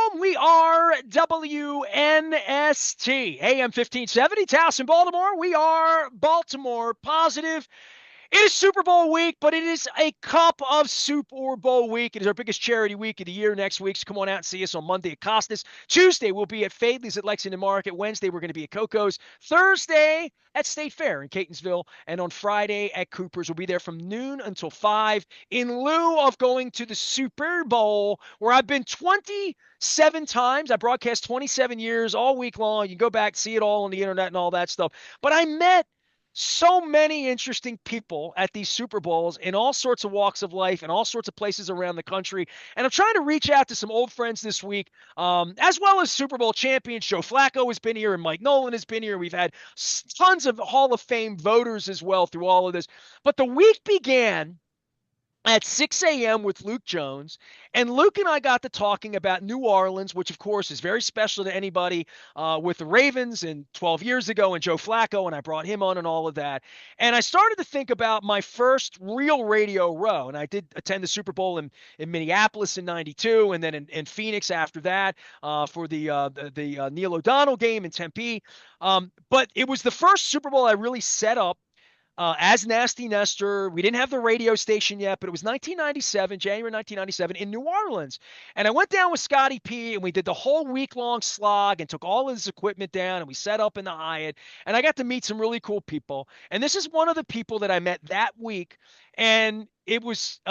home. We are WNST, AM 1570, Towson, Baltimore. We are Baltimore positive. It is Super Bowl week, but it is a cup of Super Bowl week. It is our biggest charity week of the year next week. So come on out and see us on Monday at Costas. Tuesday, we'll be at Fadley's at Lexington Market. Wednesday, we're going to be at Coco's. Thursday, at State Fair in Catonsville. And on Friday at Cooper's. We'll be there from noon until 5 in lieu of going to the Super Bowl, where I've been 27 times. I broadcast 27 years all week long. You can go back, see it all on the internet and all that stuff. But I met so many interesting people at these Super Bowls in all sorts of walks of life and all sorts of places around the country. And I'm trying to reach out to some old friends this week, as well as Super Bowl champions. Joe Flacco has been here and Mike Nolan has been here. We've had tons of Hall of Fame voters as well through all of this. But the week began at 6 a.m. with Luke Jones, and Luke and I got to talking about New Orleans, which, of course, is very special to anybody with the Ravens and 12 years ago and Joe Flacco, and I brought him on and all of that. And I started to think about my first real radio row, and I did attend the Super Bowl in Minneapolis in 92 and then in Phoenix after that for the Neil O'Donnell game in Tempe. But it was the first Super Bowl I really set up as Nasty Nestor. We didn't have the radio station yet, but it was 1997, January 1997 in New Orleans. And I went down with Scotty P, and we did the whole week-long slog and took all of his equipment down, and we set up in the Hyatt. And I got to meet some really cool people. And this is one of the people that I met that week. And it was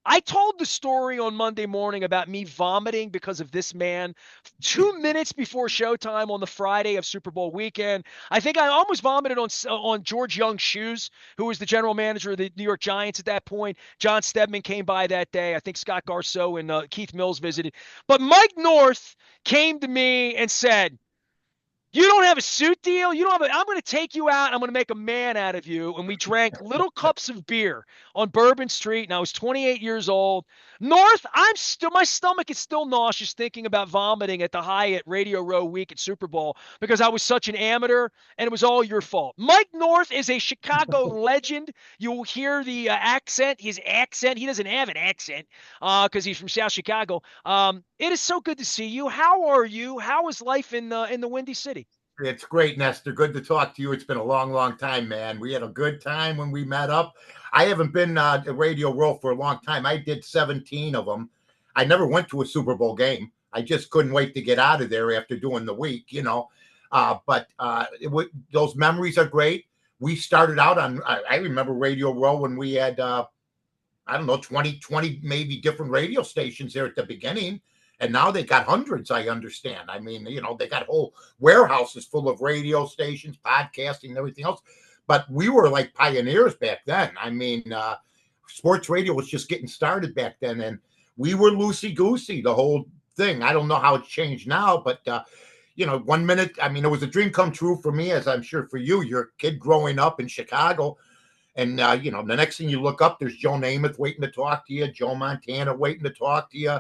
I told the story on Monday morning about me vomiting because of this man 2 minutes before showtime on the Friday of Super Bowl weekend. I think I almost vomited on George Young's shoes, who was the general manager of the New York Giants at that point. John Stedman came by that day. I think Scott Garceau and Keith Mills visited. But Mike North came to me and said, "You don't have a suit deal. You don't have I'm going to take you out. I'm going to make a man out of you." And we drank little cups of beer on Bourbon Street. And I was 28 years old. North, my stomach is still nauseous thinking about vomiting at the Hyatt Radio Row week at Super Bowl because I was such an amateur and it was all your fault. Mike North is a Chicago legend. You'll hear the accent, his accent. He doesn't have an accent because he's from South Chicago. It is so good to see you. How are you? How is life in the Windy City? It's great, Nestor. Good to talk to you. It's been a long, long time, man. We had a good time when we met up. I haven't been at Radio Row for a long time. I did 17 of them. I never went to a Super Bowl game. I just couldn't wait to get out of there after doing the week, But those memories are great. We started out on, I remember Radio Row when we had, 20 maybe different radio stations there at the beginning. And now they got hundreds, I understand. I mean, they got whole warehouses full of radio stations, podcasting, and everything else. But we were like pioneers back then. I mean, sports radio was just getting started back then. And we were loosey-goosey, the whole thing. I don't know how it's changed now, but, 1 minute, it was a dream come true for me, as I'm sure for you. You're a kid growing up in Chicago. And, the next thing you look up, there's Joe Namath waiting to talk to you, Joe Montana waiting to talk to you.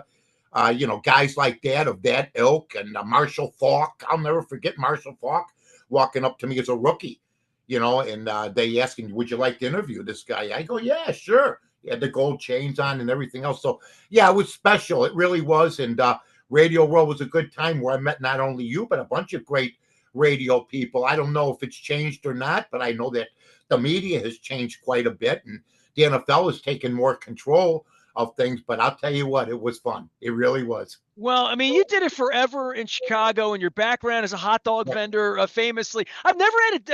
Guys like that of that ilk, and Marshall Faulk. I'll never forget Marshall Faulk walking up to me as a rookie, and they asking, "Would you like to interview this guy?" I go, "Yeah, sure." He had the gold chains on and everything else. So, yeah, it was special. It really was. And Radio Row was a good time where I met not only you, but a bunch of great radio people. I don't know if it's changed or not, but I know that the media has changed quite a bit, and the NFL has taken more control of things. But I'll tell you what, it was fun. It really was. Well, you did it forever in Chicago, and your background as a hot dog vendor, famously. I've never had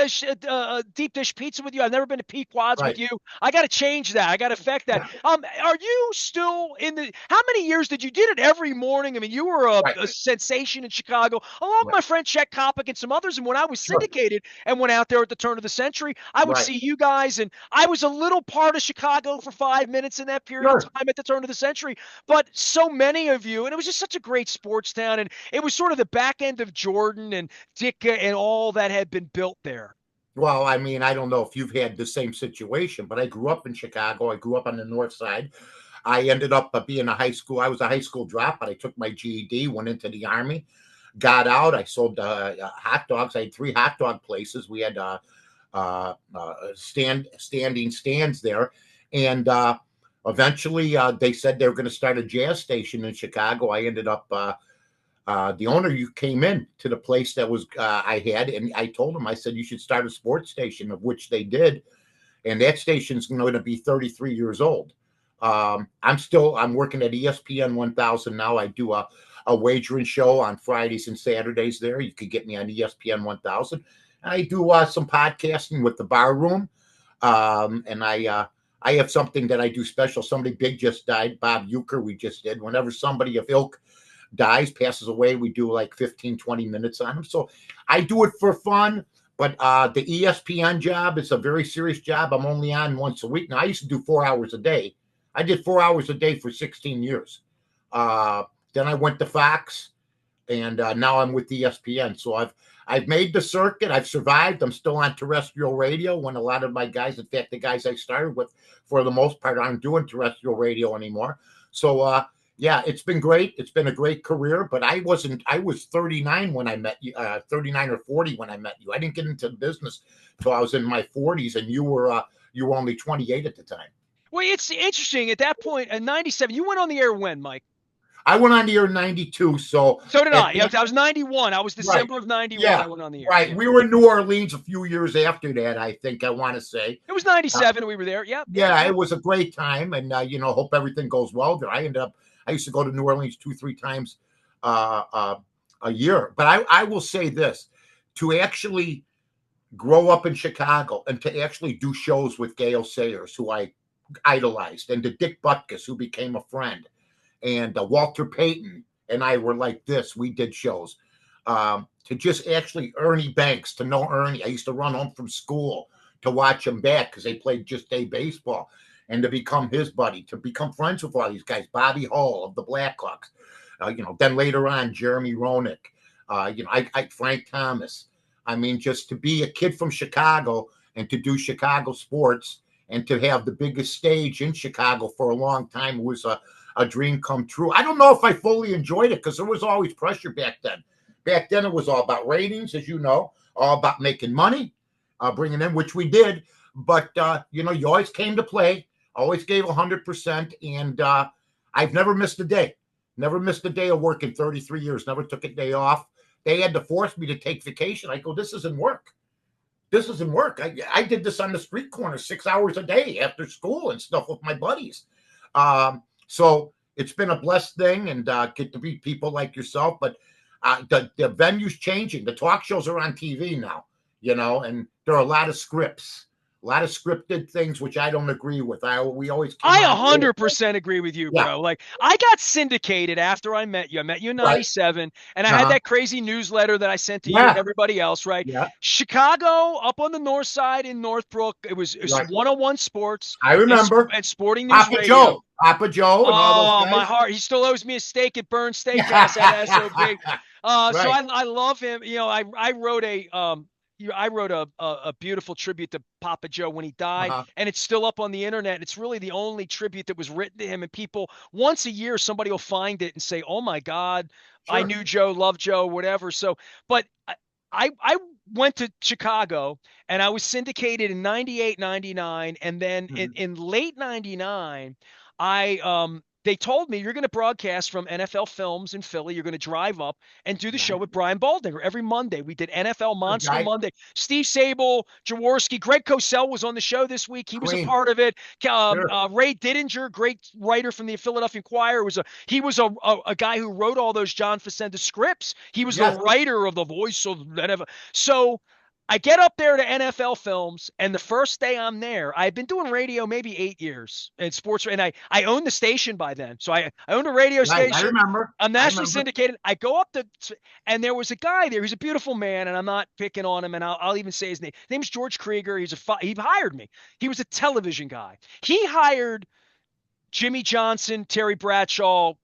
a deep dish pizza with you. I've never been to Pequod's with you. I got to change that. I got to affect that. Are you still how many years did you did it every morning? You were a sensation in Chicago, along with my friend Chet Kopic and some others. And when I was syndicated and went out there at the turn of the century, I would see you guys. And I was a little part of Chicago for 5 minutes in that period of time at the turn of the century. But so many of you, and it was just such a great sports town, and it was sort of the back end of Jordan and Ditka and all that had been built there. Well, I don't know if you've had the same situation, but I grew up in Chicago. I grew up on the north side. I ended up being I was a high school dropout. I took my GED, went into the Army, got out. I sold hot dogs. I had 3 hot dog places. We had standing stands there, and eventually, they said they were going to start a jazz station in Chicago. I ended up The owner you came in to the place that was I had, and I told him, I said, you should start a sports station, of which they did, and that station's going to be 33 years old. I'm working at ESPN 1000 now. I do a wagering show on Fridays and Saturdays there. You could get me on ESPN 1000. I do some podcasting with the Bar Room, and I have something that I do special. Somebody big just died, Bob Euchre. We just did. Whenever somebody of ilk dies, passes away, we do like 15, 20 minutes on them. So I do it for fun. But the ESPN job is a very serious job. I'm only on once a week. Now, I used to do 4 hours a day. I did 4 hours a day for 16 years. Then I went to Fox, and now I'm with ESPN. So I've made the circuit. I've survived. I'm still on terrestrial radio when a lot of my guys, in fact, the guys I started with, for the most part, aren't doing terrestrial radio anymore. So, yeah, it's been great. It's been a great career, but I was 39 when I met you, 39 or 40 when I met you. I didn't get into the business until I was in my 40s, and you were only 28 at the time. Well, it's interesting at that point in 97. You went on the air when, Mike? I went on the air in 92. So did I. I was 91. I was December of 91. Yeah, I went on the air. Right. Yeah. We were in New Orleans a few years after that, I think, I want to say. It was 97. We were there. Yep. Yeah, it was a great time. And, hope everything goes well there. I used to go to New Orleans 2-3 times a year. But I will say this, to actually grow up in Chicago and to actually do shows with Gale Sayers, who I idolized, and to Dick Butkus, who became a friend, and Walter Payton and I were like this. We did shows. To just actually Ernie Banks, to know Ernie. I used to run home from school to watch him back because they played just day baseball, and to become his buddy, to become friends with all these guys, Bobby Hull of the Blackhawks, then later on, Jeremy Roenick, Frank Thomas. I mean, just to be a kid from Chicago and to do Chicago sports and to have the biggest stage in Chicago for a long time was a dream come true. I don't know if I fully enjoyed it because there was always pressure back then. Back then, it was all about ratings, as you know, all about making money, bringing in, which we did. But, you always came to play, always gave 100%. And I've never missed a day. Never missed a day of work in 33 years. Never took a day off. They had to force me to take vacation. I go, this isn't work. This isn't work. I did this on the street corner 6 hours a day after school and stuff with my buddies. So it's been a blessed thing, and get to meet people like yourself. But the venue's changing. The talk shows are on TV now, and there are a lot of scripts. A lot of scripted things, which I don't agree with. We always. I 100% agree with you, bro. Like, I got syndicated after I met you. I met you in 97, and I had that crazy newsletter that I sent to you and everybody else, right? Yeah. Chicago, up on the north side in Northbrook, it was 101 Sports. I remember. And Sporting News Radio. Papa Joe and all those guys. My heart. He still owes me a steak at Burn Steakhouse at SOB. So I love him. I wrote a beautiful tribute to Papa Joe when he died, and it's still up on the internet. It's really the only tribute that was written to him, and people, once a year, somebody will find it and say, oh my God, sure. I knew Joe, loved Joe, whatever. So, but I went to Chicago, and I was syndicated in 98, 99, and then in late 99, they told me, you're going to broadcast from NFL Films in Philly. You're going to drive up and do the show with Brian Baldinger every Monday. We did NFL Monster Monday. Steve Sable, Jaworski, Greg Cosell was on the show this week. He was a part of it. Ray Didinger, great writer from the Philadelphia Inquirer, he was a guy who wrote all those John Facenda scripts. He was the writer of the voice of NFL. So I get up there to NFL Films, and the first day I'm there, I've been doing radio maybe 8 years in sports, and I owned the station by then. So I owned a radio station. I remember. I'm nationally syndicated. I go up and there was a guy there. He's a beautiful man, and I'm not picking on him, and I'll even say his name. His name's George Krieger. He hired me. He was a television guy. He hired Jimmy Johnson, Terry Bradshaw,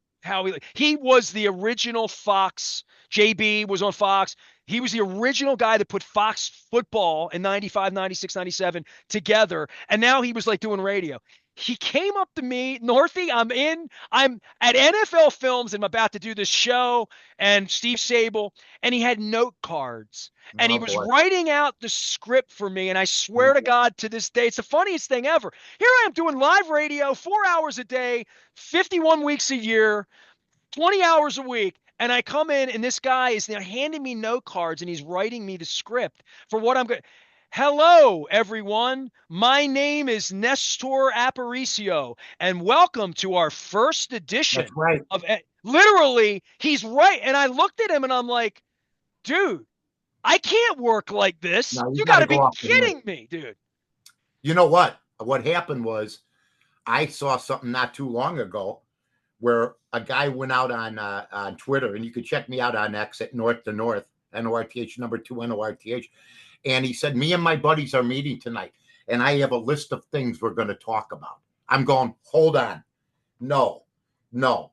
he was the original Fox. JB was on Fox. He was the original guy that put Fox football in 95, 96, 97 together. And now he was like doing radio. He came up to me, Northie, I'm at NFL Films and I'm about to do this show, and Steve Sable, and he had note cards. And he was writing out the script for me. And I swear to God, to this day, it's the funniest thing ever. Here I am doing live radio, 4 hours a day, 51 weeks a year, 20 hours a week. And I come in, and this guy is now handing me note cards, and he's writing me the script for what I'm going. Hello, everyone. My name is Nestor Aparicio, and welcome to our first That's edition right. of. Literally, he's right. And I looked at him, and I'm like, dude, I can't work like this. Now you You got got to to go be off the hand. kidding me, dude. You know what? What happened was I saw something not too long ago where a guy went out on Twitter, and you could check me out on X at North to North, NORTH number 2 NORTH, and he said, me and my buddies are meeting tonight, and I have a list of things we're going to talk about. I'm going, hold on. No, no.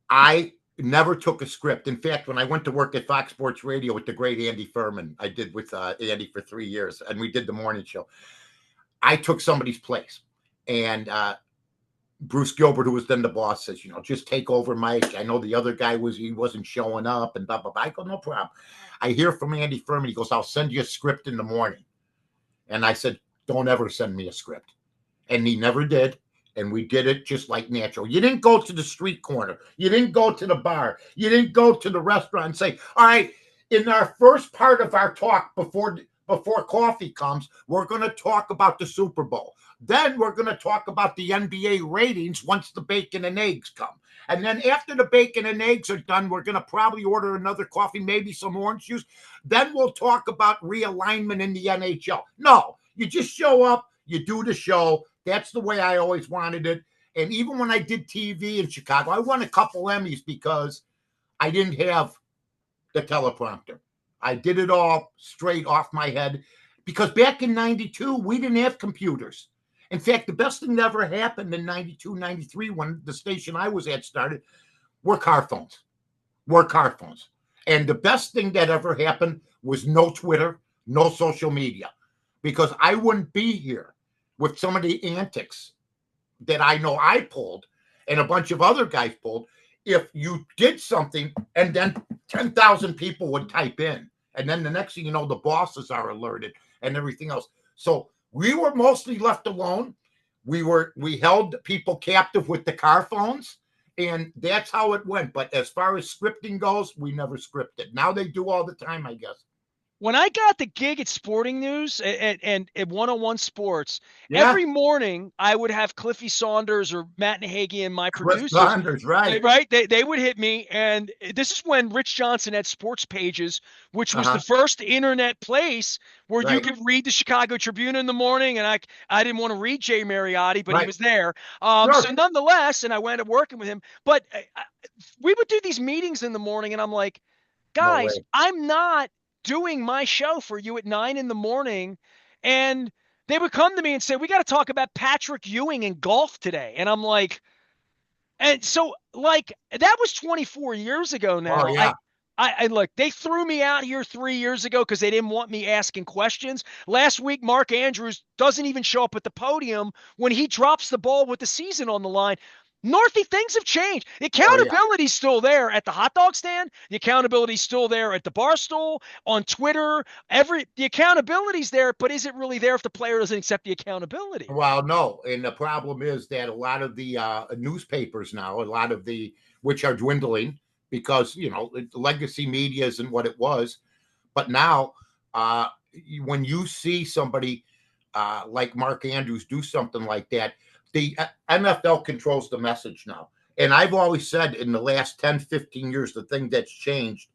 I never took a script. In fact, when I went to work at Fox Sports Radio with the great Andy Furman, I did with Andy for 3 years, and we did the morning show. I took somebody's place, and Bruce Gilbert, who was then the boss, says, just take over, Mike. I know the other guy wasn't showing up, and blah, blah, blah. I go, no problem. I hear from Andy Furman. He goes, I'll send you a script in the morning. And I said, don't ever send me a script. And he never did. And we did it just like natural. You didn't go to the street corner. You didn't go to the bar. You didn't go to the restaurant and say, all right, in our first part of our talk before coffee comes, we're going to talk about the Super Bowl. Then we're going to talk about the NBA ratings once the bacon and eggs come. And then after the bacon and eggs are done, we're going to probably order another coffee, maybe some orange juice. Then we'll talk about realignment in the NHL. No, you just show up, you do the show. That's the way I always wanted it. And even when I did TV in Chicago, I won a couple Emmys because I didn't have the teleprompter. I did it all straight off my head because back in 92, we didn't have computers. In fact, the best thing that ever happened in 92, 93, when the station I was at started, were car phones. And the best thing that ever happened was no Twitter, no social media, because I wouldn't be here with some of the antics that I know I pulled and a bunch of other guys pulled if you did something and then 10,000 people would type in. And then the next thing you know, the bosses are alerted and everything else. So we were mostly left alone. We held people captive with the car phones, and that's how it went. But as far as scripting goes, we never scripted. Now they do all the time, I guess. When I got the gig at Sporting News and at 101 Sports, Yeah. every morning I would have Cliffy Saunders or Matt Nahagi and my Cliff producers. Saunders, right. Right? They would hit me. And this is when Rich Johnson had Sports Pages, which was the first internet place where you could read the Chicago Tribune in the morning. And I didn't want to read Jay Mariotti, but he was there. So nonetheless, and I wound up working with him. But we would do these meetings in the morning, and I'm like, guys, No, I'm not doing my show for you at 9 a.m. And they would come to me and say, we got to talk about Patrick Ewing and golf today. And I'm like, and so like that was 24 years ago now. Oh, yeah. I look, they threw me out here 3 years ago because they didn't want me asking questions. Last week, Mark Andrews doesn't even show up at the podium when he drops the ball with the season on the line. Northy, things have changed. The accountability's still there at the hot dog stand. The accountability's still there at the bar stool, on Twitter. The accountability's there, but is it really there if the player doesn't accept the accountability? Well, no. And the problem is that a lot of the newspapers now, which are dwindling because, legacy media isn't what it was. But now, when you see somebody like Mark Andrews do something like that, the NFL controls the message now. And I've always said in the last 10, 15 years, the thing that's changed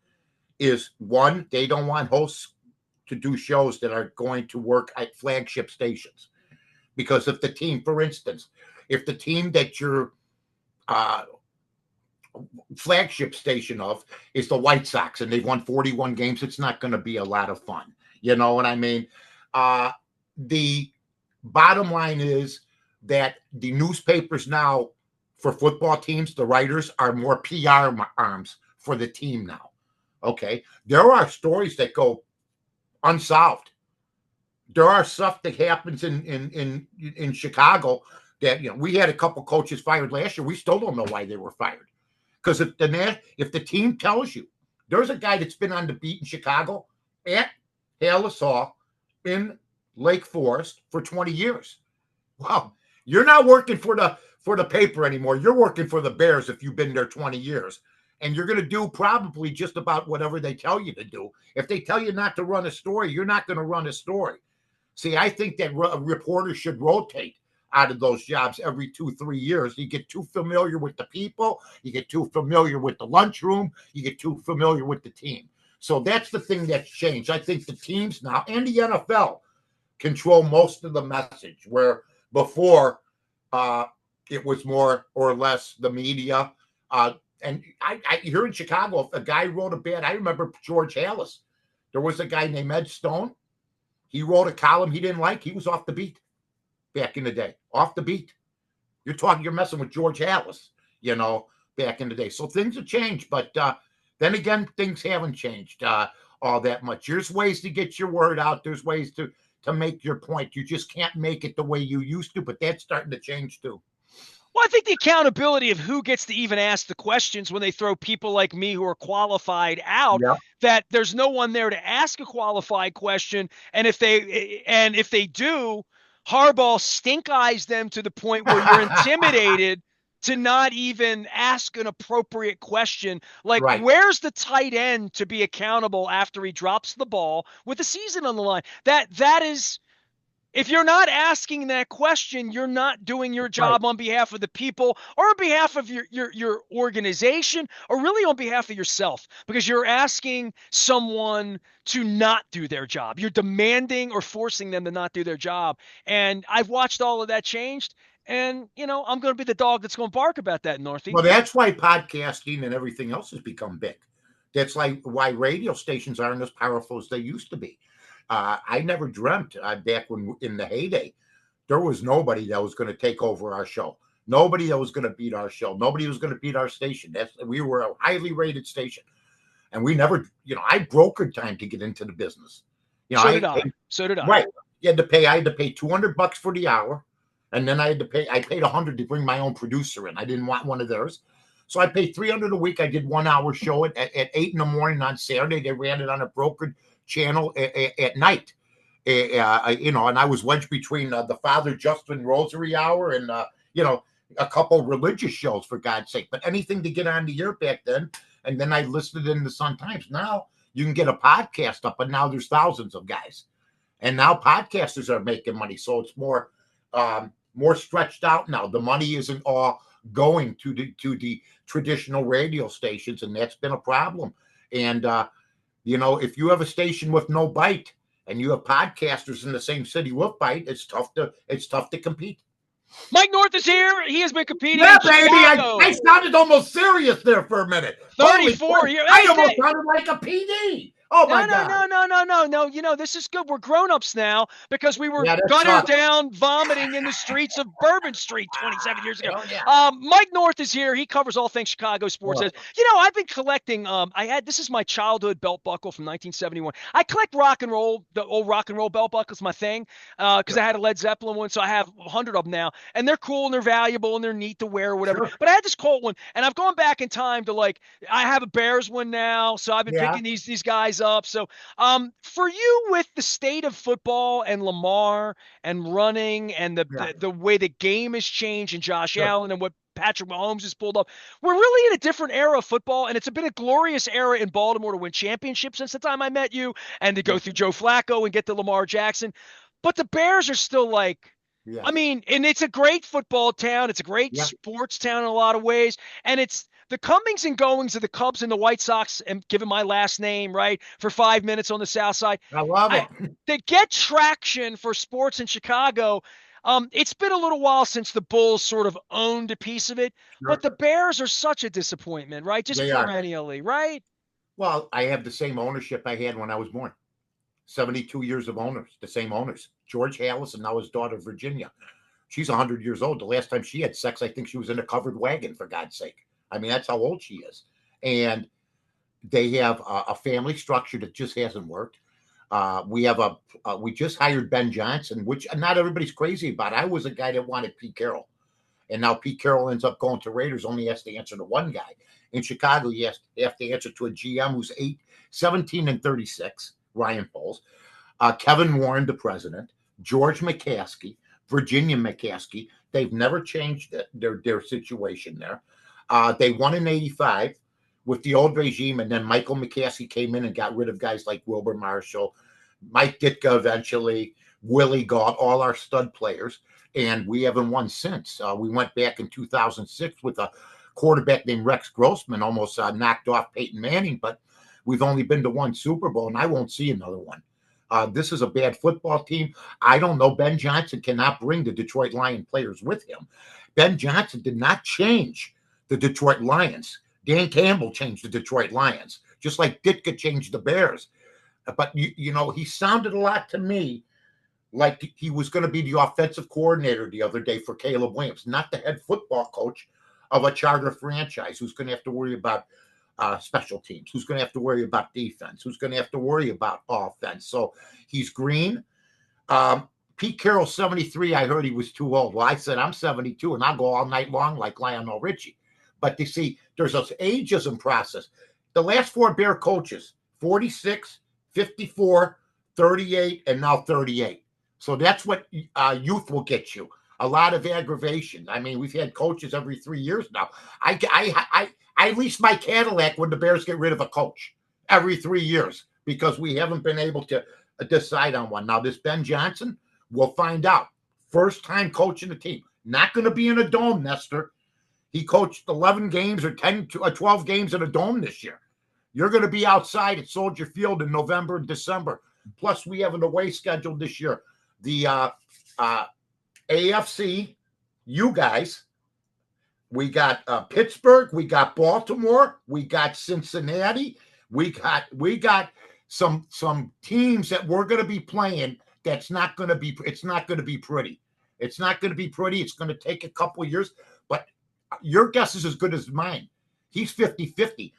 is, one, they don't want hosts to do shows that are going to work at flagship stations. Because if the team, for instance, if the team that your flagship station of is the White Sox and they've won 41 games, it's not going to be a lot of fun. You know what I mean? The bottom line is that the newspapers now, for football teams, the writers are more PR arms for the team now. Okay. There are stories that go unsolved. There are stuff that happens in Chicago that, we had a couple coaches fired last year. We still don't know why they were fired. Because if the team tells you, there's a guy that's been on the beat in Chicago at Halisaw in Lake Forest for 20 years. Wow. You're not working for the paper anymore. You're working for the Bears if you've been there 20 years. and you're going to do probably just about whatever they tell you to do. If they tell you not to run a story, you're not going to run a story. See, I think that reporters should rotate out of those jobs every 2-3 years. You get too familiar with the people, you get too familiar with the lunchroom, you get too familiar with the team. So that's the thing that's changed. I think the teams now and the NFL control most of the message, where before it was more or less the media. And I here in Chicago, if a guy wrote a bad, I remember George Hallis. There was a guy named Ed Stone. He wrote a column he didn't like. He was off the beat back in the day. Off the beat. You're messing with George Hallis, back in the day. So things have changed. But then again, things haven't changed all that much. There's ways to get your word out. There's ways to make your point. You just can't make it the way you used to, but that's starting to change too. Well, I think the accountability of who gets to even ask the questions when they throw people like me who are qualified out, Yeah. that there's no one there to ask a qualified question. And if they do, Harbaugh stink eyes them to the point where you're intimidated to not even ask an appropriate question. Like, Right. where's the tight end to be accountable after he drops the ball with the season on the line? That is, if you're not asking that question, you're not doing your job on behalf of the people or on behalf of your organization or really on behalf of yourself, because you're asking someone to not do their job. You're demanding or forcing them to not do their job. And I've watched all of that changed. And, I'm going to be the dog that's going to bark about that, Northie. Well, that's why podcasting and everything else has become big. That's like why radio stations aren't as powerful as they used to be. I never dreamt back when in the heyday, there was nobody that was going to take over our show. Nobody that was going to beat our show. Nobody was going to beat our station. We were a highly rated station. And we never, I brokered time to get into the business. So did I. Right. I had to pay $200 for the hour. And then I paid $100 to bring my own producer in. I didn't want one of theirs. So I paid $300 a week. I did 1 hour show at 8 a.m. on Saturday. They ran it on a brokered channel at night. And I was wedged between the Father Justin Rosary Hour and, a couple of religious shows, for God's sake. But anything to get on the air back then. And then I listed in the Sun Times. Now you can get a podcast up, and now there's thousands of guys. And now podcasters are making money. So it's more stretched out now. The money isn't all going to the traditional radio stations, and that's been a problem. And if you have a station with no bite and you have podcasters in the same city with bite, it's tough to compete. Mike North is here. He has been competing. Yeah, in baby. Chicago. I sounded almost serious there for a minute. 34 years. I almost sounded like a PD. Oh my God. No. This is good. We're grown-ups now because we were gutted down, vomiting in the streets of Bourbon Street 27 years ago. Oh, yeah. Mike North is here. He covers all things Chicago sports. I've been collecting. This is my childhood belt buckle from 1971. I collect rock and roll. The old rock and roll belt buckle's my thing because I had a Led Zeppelin one, so I have 100 of them now, and they're cool and they're valuable and they're neat to wear or whatever. Sure. But I had this Colt one, and I've gone back in time to I have a Bears one now, so I've been picking these guys up. So for you, with the state of football and Lamar and running and the way the game has changed and Josh Allen and what Patrick Mahomes has pulled up, we're really in a different era of football, and it's been a glorious era in Baltimore to win championships since the time I met you and to go through Joe Flacco and get to Lamar Jackson. But the Bears are still and it's a great football town. It's a great sports town in a lot of ways. And it's the comings and goings of the Cubs and the White Sox, and given my last name, right, for 5 minutes on the South Side. I love it. To get traction for sports in Chicago, it's been a little while since the Bulls sort of owned a piece of it. Sure. But the Bears are such a disappointment, right? Just perennially, right? Well, I have the same ownership I had when I was born. 72 years of owners, the same owners. George Hallis and now his daughter, Virginia. She's 100 years old. The last time she had sex, I think she was in a covered wagon, for God's sake. I mean, that's how old she is. And they have a family structure that just hasn't worked. We just hired Ben Johnson, which not everybody's crazy about. I was a guy that wanted Pete Carroll. And now Pete Carroll ends up going to Raiders, only has to answer to one guy. In Chicago, you have to answer to a GM who's 17-36, Ryan Poles, Kevin Warren, the president, George McCaskey, Virginia McCaskey. They've never changed their situation there. They won in 85 with the old regime, and then Michael McCaskey came in and got rid of guys like Wilbur Marshall, Mike Ditka eventually, Willie Gault, all our stud players, and we haven't won since. We went back in 2006 with a quarterback named Rex Grossman, almost knocked off Peyton Manning, but we've only been to one Super Bowl, and I won't see another one. This is a bad football team. I don't know. Ben Johnson cannot bring the Detroit Lion players with him. Ben Johnson did not change the Detroit Lions. Dan Campbell changed the Detroit Lions, just like Ditka changed the Bears. But, he sounded a lot to me like he was going to be the offensive coordinator the other day for Caleb Williams, not the head football coach of a charter franchise who's going to have to worry about special teams, who's going to have to worry about defense, who's going to have to worry about offense. So he's green. Pete Carroll, 73, I heard he was too old. Well, I said, I'm 72, and I'll go all night long like Lionel Richie. But you see, there's this ageism process. The last four Bear coaches, 46, 54, 38, and now 38. So that's what youth will get you. A lot of aggravation. I mean, we've had coaches every 3 years now. I lease my Cadillac when the Bears get rid of a coach every 3 years because we haven't been able to decide on one. Now, this Ben Johnson, we'll find out. First time coaching the team. Not going to be in a dome, Nestor. He coached 11 games or 10 to 12 games in a dome this year. You're going to be outside at Soldier Field in November and December. Plus, we have an away schedule this year. The AFC, you guys, we got Pittsburgh, we got Baltimore, we got Cincinnati, we got some teams that we're going to be playing. It's not going to be pretty. It's not going to be pretty. It's going to take a couple of years, but your guess is as good as mine. He's 50-50.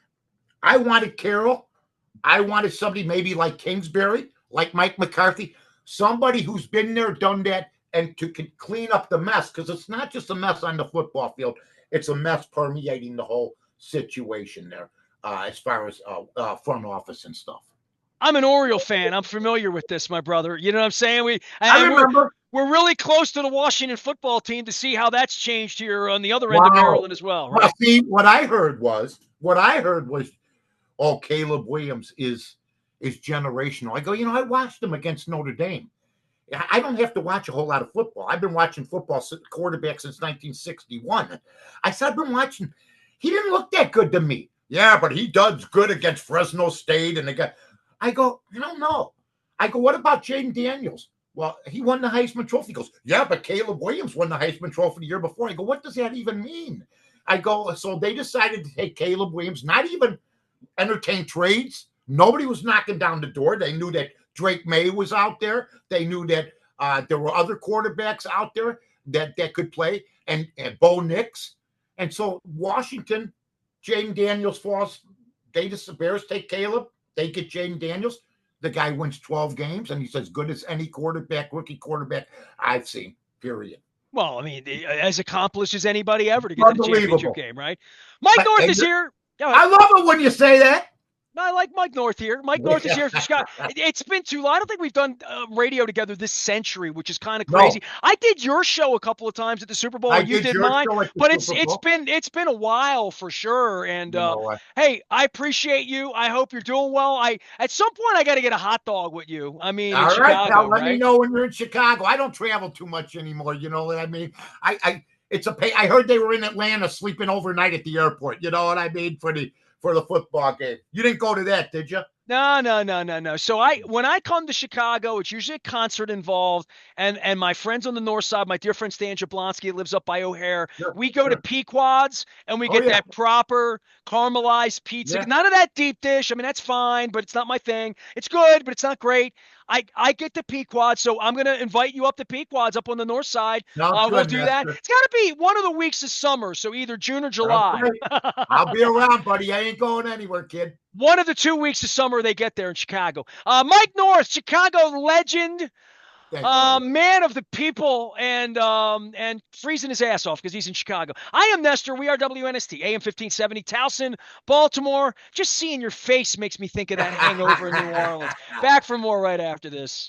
I wanted Carroll. I wanted somebody maybe like Kingsbury, like Mike McCarthy, somebody who's been there, done that, and to clean up the mess, because it's not just a mess on the football field. It's a mess permeating the whole situation there as far as front office and stuff. I'm an Oriole fan. I'm familiar with this, my brother. You know what I'm saying? I remember. We're really close to the Washington football team to see how that's changed here on the other end of Maryland as well, right? Well, see, what I heard was, oh, Caleb Williams is generational. I go, I watched him against Notre Dame. I don't have to watch a whole lot of football. I've been watching football quarterback since 1961. I said, I've been watching. He didn't look that good to me. Yeah, but he does good against Fresno State. And I go, I don't know. I go, what about Jaden Daniels? Well, he won the Heisman Trophy. He goes, yeah, but Caleb Williams won the Heisman Trophy the year before. I go, what does that even mean? I go, so they decided to take Caleb Williams, not even entertain trades. Nobody was knocking down the door. They knew that Drake May was out there. They knew that there were other quarterbacks out there that could play, and Bo Nix. And so Washington, Jaden Daniels falls. The Bears take Caleb. They get Jaden Daniels. The guy wins 12 games, and he's as good as any rookie quarterback I've seen, period. Well, I mean, as accomplished as anybody ever to get to the championship game, right? Mike North is here. I love it when you say that. I like Mike North here. Mike North is here from Chicago. It's been too long. I don't think we've done radio together this century, which is kind of crazy. No. I did your show a couple of times at the Super Bowl, and you did mine. But it's been a while for sure. And hey, I appreciate you. I hope you're doing well. At some point I got to get a hot dog with you. I mean, all in right, Chicago, now let me know when you're in Chicago. I don't travel too much anymore. You know what I mean? It's a pay. I heard they were in Atlanta sleeping overnight at the airport. You know what I mean for the football game. You didn't go to that, did you? No. So when I come to Chicago, it's usually a concert involved, and my friends on the north side, my dear friend Stan Jablonski lives up by O'Hare. Sure, we go to Pequod's, and we get that proper caramelized pizza. Yeah. None of that deep dish. I mean, that's fine, but it's not my thing. It's good, but it's not great. I get the Pequod, so I'm going to invite you up to Pequod's up on the north side. We'll do that. It's got to be one of the weeks of summer, so either June or July. Okay. I'll be around, buddy. I ain't going anywhere, kid. One of the 2 weeks of summer they get there in Chicago. Mike North, Chicago legend, man of the people, and freezing his ass off because he's in Chicago. I am Nestor. We are WNST, AM 1570, Towson, Baltimore. Just seeing your face makes me think of that hangover in New Orleans. Back for more right after this.